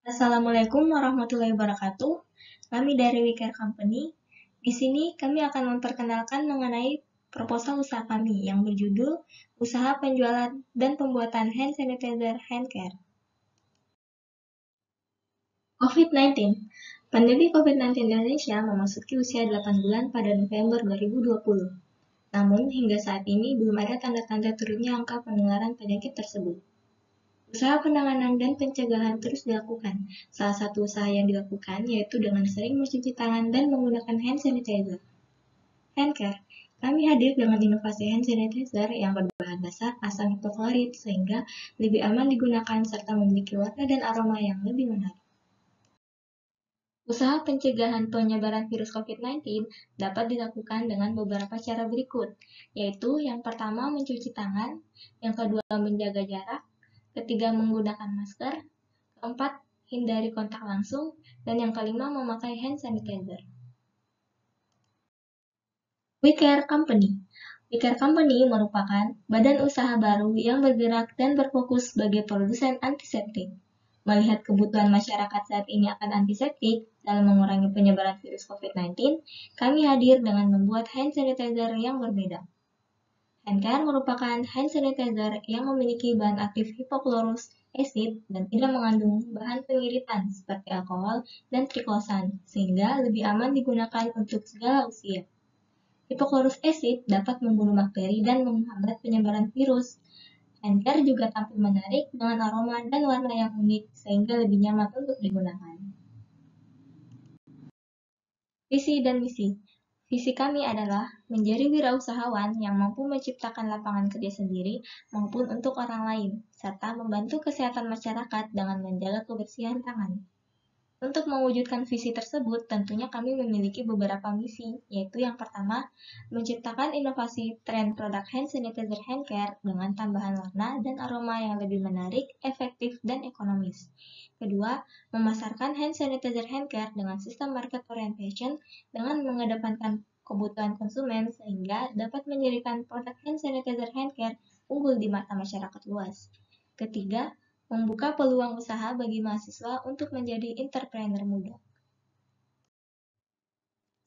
Assalamualaikum warahmatullahi wabarakatuh. Kami dari We Care Company. Di sini kami akan memperkenalkan mengenai proposal usaha kami yang berjudul Usaha Penjualan dan Pembuatan Hand Sanitizer Handcare. COVID-19. Pandemi COVID-19 di Indonesia memasuki usia 8 bulan pada November 2020. Namun, hingga saat ini belum ada tanda-tanda turunnya angka penularan penyakit tersebut. Usaha penanganan dan pencegahan terus dilakukan. Salah satu usaha yang dilakukan yaitu dengan sering mencuci tangan dan menggunakan hand sanitizer. Handcare. Kami hadir dengan inovasi hand sanitizer yang berbahan dasar asam hipoklorit sehingga lebih aman digunakan serta memiliki warna dan aroma yang lebih menarik. Usaha pencegahan penyebaran virus COVID-19 dapat dilakukan dengan beberapa cara berikut, yaitu yang pertama mencuci tangan, yang kedua menjaga jarak, ketiga menggunakan masker, keempat hindari kontak langsung, dan yang kelima memakai hand sanitizer. We Care Company. We Care Company merupakan badan usaha baru yang bergerak dan berfokus sebagai produsen antiseptik. Melihat kebutuhan masyarakat saat ini akan antiseptik dalam mengurangi penyebaran virus COVID-19, kami hadir dengan membuat hand sanitizer yang berbeda. Handcare merupakan hand sanitizer yang memiliki bahan aktif hipoklorous acid dan tidak mengandung bahan pengiritan seperti alkohol dan triklosan, sehingga lebih aman digunakan untuk segala usia. Hipoklorous acid dapat membunuh bakteri dan menghambat penyebaran virus. Handcare juga tampil menarik dengan aroma dan warna yang unik sehingga lebih nyaman untuk digunakan. Visi dan misi. Visi kami adalah menjadi wirausahawan yang mampu menciptakan lapangan kerja sendiri maupun untuk orang lain, serta membantu kesehatan masyarakat dengan menjaga kebersihan tangan. Untuk mewujudkan visi tersebut, tentunya kami memiliki beberapa misi, yaitu yang pertama, menciptakan inovasi tren produk hand sanitizer handcare dengan tambahan warna dan aroma yang lebih menarik, efektif, dan ekonomis. Kedua, memasarkan hand sanitizer handcare dengan sistem market orientation dengan mengedepankan kebutuhan konsumen sehingga dapat menjadikan produk hand sanitizer handcare unggul di mata masyarakat luas. Ketiga, membuka peluang usaha bagi mahasiswa untuk menjadi entrepreneur muda.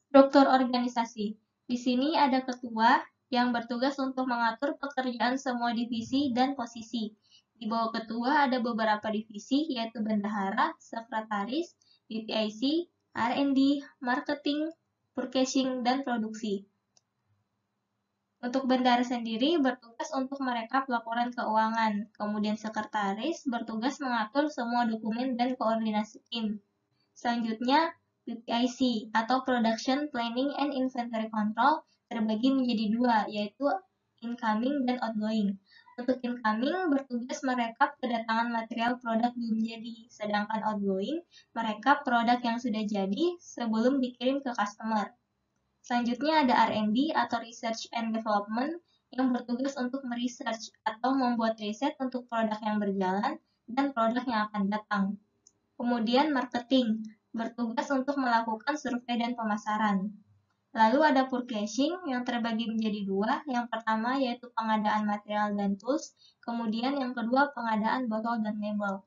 Struktur organisasi. Di sini ada ketua yang bertugas untuk mengatur pekerjaan semua divisi dan posisi. Di bawah ketua ada beberapa divisi yaitu bendahara, sekretaris, DTIC, R&D, marketing, purchasing, dan produksi. Untuk bendahara sendiri bertugas untuk merekap laporan keuangan, kemudian sekretaris bertugas mengatur semua dokumen dan koordinasi tim. Selanjutnya, PPIC atau Production Planning and Inventory Control terbagi menjadi dua, yaitu incoming dan outgoing. Untuk incoming bertugas merekap kedatangan material produk belum jadi, sedangkan outgoing merekap produk yang sudah jadi sebelum dikirim ke customer. Selanjutnya ada R&D atau Research and Development yang bertugas untuk meresearch atau membuat riset untuk produk yang berjalan dan produk yang akan datang. Kemudian marketing bertugas untuk melakukan survei dan pemasaran. Lalu ada purchasing yang terbagi menjadi dua. Yang pertama yaitu pengadaan material dan tools, kemudian yang kedua pengadaan botol dan label.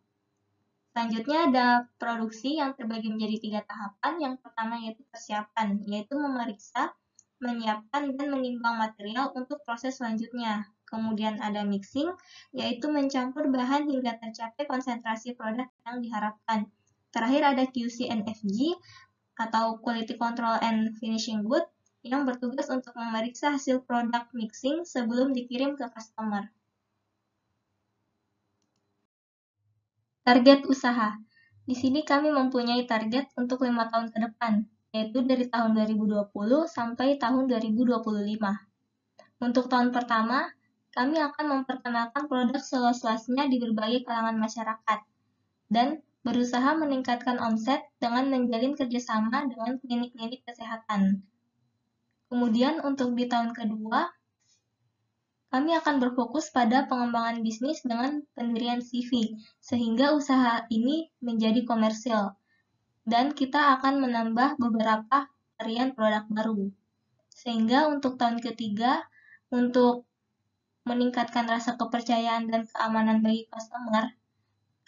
Selanjutnya ada produksi yang terbagi menjadi tiga tahapan. Yang pertama yaitu persiapan, yaitu memeriksa, menyiapkan, dan menimbang material untuk proses selanjutnya. Kemudian ada mixing, yaitu mencampur bahan hingga tercapai konsentrasi produk yang diharapkan. Terakhir ada QC and FG, atau Quality Control and Finishing Good, yang bertugas untuk memeriksa hasil produk mixing sebelum dikirim ke customer. Target usaha. Di sini kami mempunyai target untuk 5 tahun ke depan, yaitu dari tahun 2020 sampai tahun 2025. Untuk tahun pertama, kami akan memperkenalkan produk seluas-luasnya di berbagai kalangan masyarakat, dan berusaha meningkatkan omset dengan menjalin kerjasama dengan klinik-klinik kesehatan. Kemudian untuk di tahun kedua, kami akan berfokus pada pengembangan bisnis dengan pendirian CV, sehingga usaha ini menjadi komersil, dan kita akan menambah beberapa varian produk baru. Sehingga untuk tahun ketiga, untuk meningkatkan rasa kepercayaan dan keamanan bagi customer,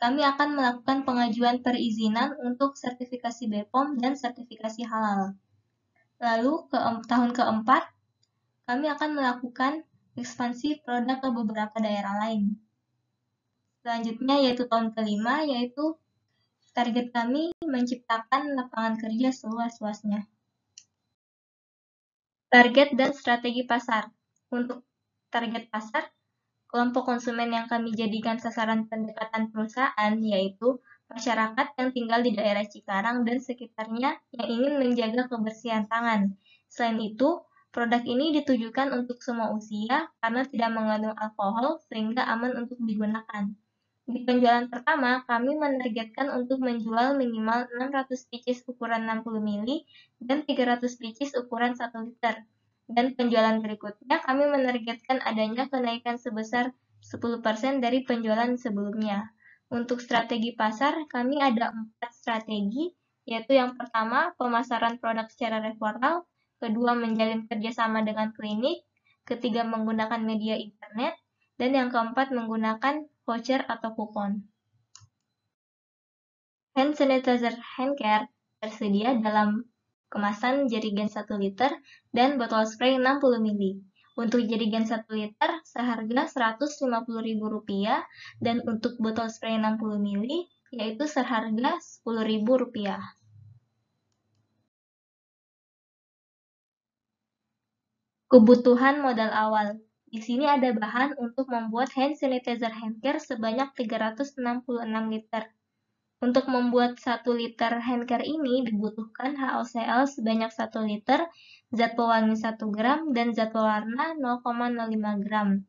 kami akan melakukan pengajuan perizinan untuk sertifikasi BPOM dan sertifikasi halal. Lalu, tahun keempat, kami akan melakukan ekspansi produk ke beberapa daerah lain. Selanjutnya, yaitu tahun kelima, yaitu target kami menciptakan lapangan kerja seluas-luasnya. Target dan strategi pasar. Untuk target pasar, kelompok konsumen yang kami jadikan sasaran pendekatan perusahaan yaitu masyarakat yang tinggal di daerah Cikarang dan sekitarnya yang ingin menjaga kebersihan tangan. Selain itu, produk ini ditujukan untuk semua usia karena tidak mengandung alkohol sehingga aman untuk digunakan. Di penjualan pertama, kami menargetkan untuk menjual minimal 600 pieces ukuran 60 ml dan 300 pieces ukuran 1 liter. Dan penjualan berikutnya, kami menargetkan adanya kenaikan sebesar 10% dari penjualan sebelumnya. Untuk strategi pasar, kami ada 4 strategi, yaitu yang pertama, pemasaran produk secara referral, kedua, menjalin kerjasama dengan klinik, ketiga, menggunakan media internet, dan yang keempat, menggunakan voucher atau kupon. Hand sanitizer hand care tersedia dalam kemasan jerigen 1 liter dan botol spray 60 ml. Untuk jerigen 1 liter seharga Rp150.000 dan untuk botol spray 60 ml yaitu seharga Rp10.000. Kebutuhan modal awal. Di sini ada bahan untuk membuat hand sanitizer hand care sebanyak 366 liter. Untuk membuat 1 liter hand care ini dibutuhkan HOCl sebanyak 1 liter, zat pewangi 1 gram, dan zat pewarna 0,05 gram.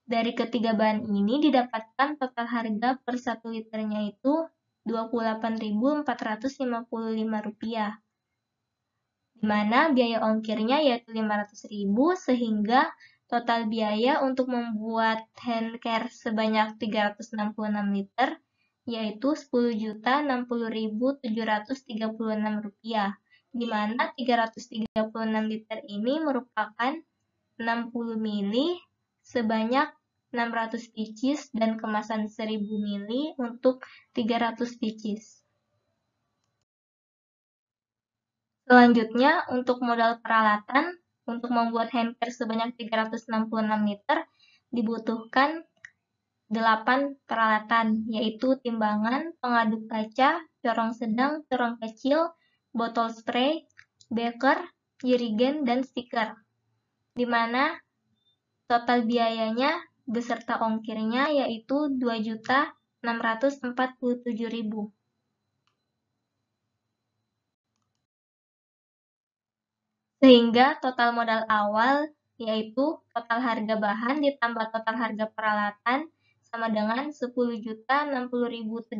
Dari ketiga bahan ini didapatkan total harga per 1 liternya itu Rp28.455, di mana biaya ongkirnya yaitu Rp500.000 sehingga total biaya untuk membuat hand care sebanyak 366 liter yaitu Rp10.060.736, di mana 336 liter ini merupakan 60 ml sebanyak 600 pieces dan kemasan 1000 ml untuk 300 pieces. Selanjutnya, untuk modal peralatan, untuk membuat hand care sebanyak 366 liter, dibutuhkan 8 peralatan, yaitu timbangan, pengaduk kaca, corong sedang, corong kecil, botol spray, beker, jerigen, dan stiker. Di mana total biayanya beserta ongkirnya yaitu Rp2.647.000. Sehingga total modal awal yaitu total harga bahan ditambah total harga peralatan sama dengan Rp10.060.736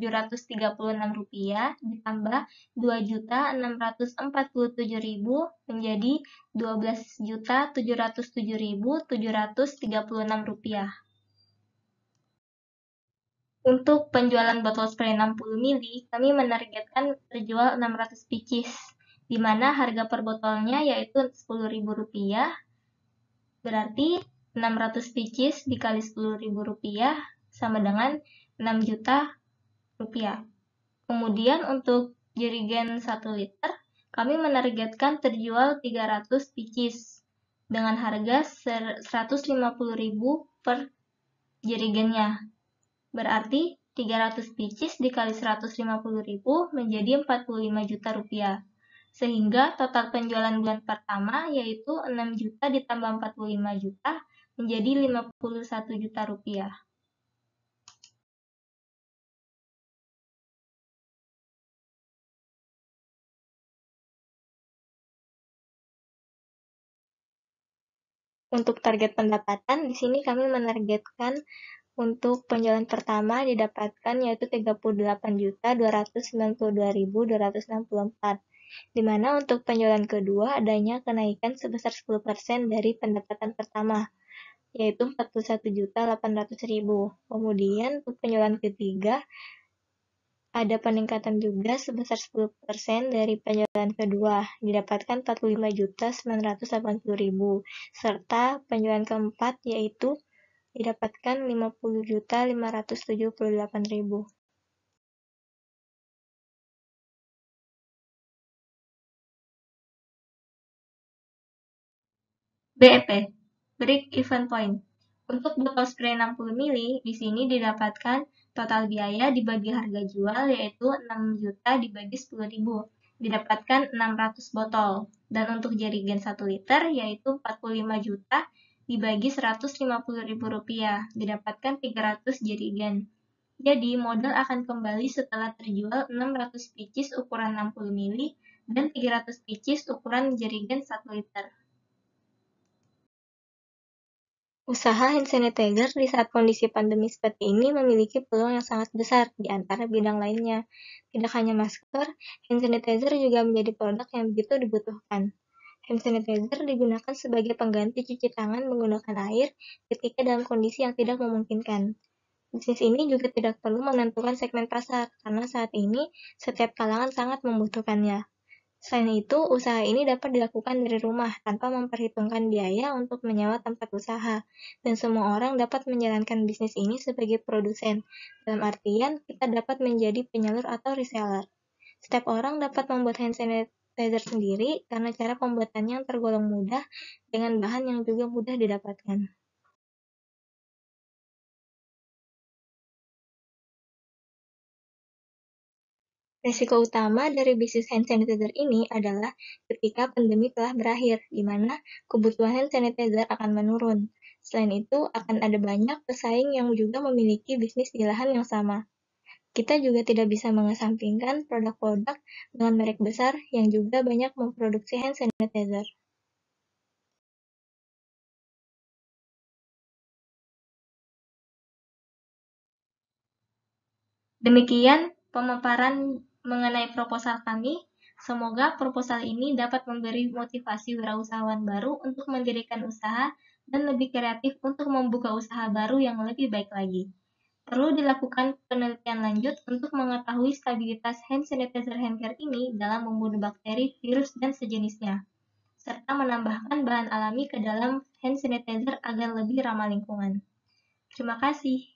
ditambah Rp2.647.000 menjadi Rp12.707.736. Untuk penjualan botol spray 60 ml, kami menargetkan terjual 600 pieces, di mana harga per botolnya yaitu Rp10.000, berarti 600 pieces dikali Rp10.000 sama dengan Rp6 juta. Kemudian untuk jerigen 1 liter, kami menargetkan terjual 300 pieces dengan harga Rp150.000 per jerigennya. Berarti 300 pieces dikali Rp150.000 menjadi Rp45 juta. Sehingga total penjualan bulan pertama yaitu 6 juta ditambah 45 juta menjadi Rp51 juta. Untuk target pendapatan, di sini kami menargetkan untuk penjualan pertama didapatkan yaitu Rp38.292.264, di mana untuk penjualan kedua adanya kenaikan sebesar 10% dari pendapatan pertama, yaitu Rp41.800.000. Kemudian untuk penjualan ketiga ada peningkatan juga sebesar 10% dari penjualan kedua, didapatkan Rp45.980.000, serta penjualan keempat yaitu didapatkan Rp50.578.000. BEP, Break Even Point. Untuk botol spray 60 ml, di sini didapatkan total biaya dibagi harga jual yaitu 6 juta dibagi 10.000. Didapatkan 600 botol. Dan untuk jerigen 1 liter yaitu 45 juta dibagi 150.000 rupiah. Didapatkan 300 jerigen. Jadi, modal akan kembali setelah terjual 600 pieces ukuran 60 ml dan 300 pieces ukuran jerigen 1 liter. Usaha hand sanitizer di saat kondisi pandemi seperti ini memiliki peluang yang sangat besar di antara bidang lainnya. Tidak hanya masker, hand sanitizer juga menjadi produk yang begitu dibutuhkan. Hand sanitizer digunakan sebagai pengganti cuci tangan menggunakan air ketika dalam kondisi yang tidak memungkinkan. Bisnis ini juga tidak perlu menentukan segmen pasar, karena saat ini setiap kalangan sangat membutuhkannya. Selain itu, usaha ini dapat dilakukan dari rumah tanpa memperhitungkan biaya untuk menyewa tempat usaha, dan semua orang dapat menjalankan bisnis ini sebagai produsen. Dalam artian, kita dapat menjadi penyalur atau reseller. Setiap orang dapat membuat hand sanitizer sendiri karena cara pembuatannya yang tergolong mudah dengan bahan yang juga mudah didapatkan. Risiko utama dari bisnis hand sanitizer ini adalah ketika pandemi telah berakhir, di mana kebutuhan hand sanitizer akan menurun. Selain itu, akan ada banyak pesaing yang juga memiliki bisnis di lahan yang sama. Kita juga tidak bisa mengesampingkan produk-produk dengan merek besar yang juga banyak memproduksi hand sanitizer. Demikian pemaparan mengenai proposal kami. Semoga proposal ini dapat memberi motivasi wirausahawan baru untuk mendirikan usaha dan lebih kreatif untuk membuka usaha baru yang lebih baik lagi. Perlu dilakukan penelitian lanjut untuk mengetahui stabilitas hand sanitizer handcare ini dalam membunuh bakteri, virus, dan sejenisnya, serta menambahkan bahan alami ke dalam hand sanitizer agar lebih ramah lingkungan. Terima kasih.